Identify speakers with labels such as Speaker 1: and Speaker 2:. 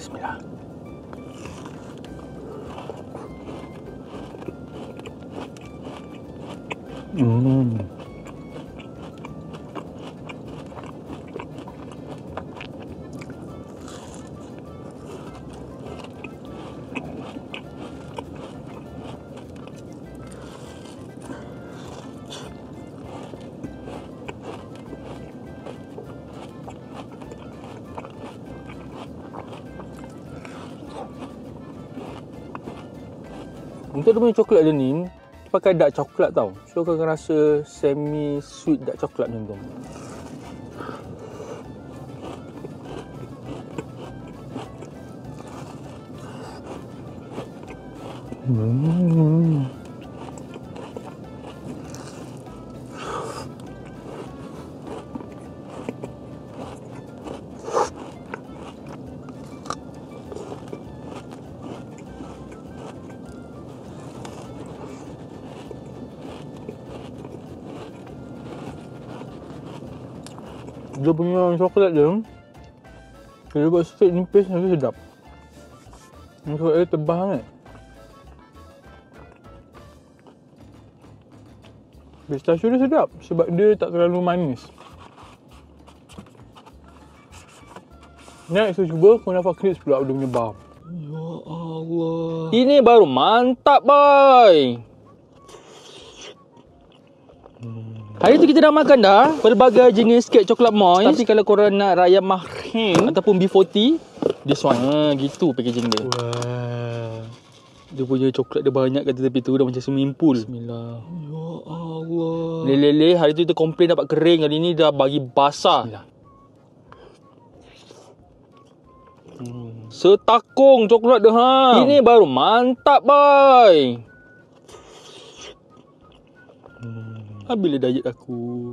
Speaker 1: Bismillah. Untuk dia punya coklat dia ni, dia pakai dark coklat tau. So kau akan rasa semi sweet dark coklat macam tu. Dia punya coklat dia, dia buat sikit nipis, lagi sedap. Coklat dia tebal sangat. Pistachio dia sedap sebab dia tak terlalu manis. Next, saya cuba kunafa crisp pula dia punya bar. Ya Allah. Ini baru mantap, boy. Hari tu kita dah makan dah berbagai jenis kek coklat moist. Tapi kalau korang nak raya mahrim ataupun B40, this one. Gitu packaging dia. Wah. Dia punya coklat dia banyak kat tepi tu, dah macam swimming pool. Bismillah. Ya Allah. Lele, hari tu kita komplain dapat kering, hari ni dah bagi basah. Bismillah. Setakung coklat dia ha. Ini baru mantap, boy. Habislah diet aku.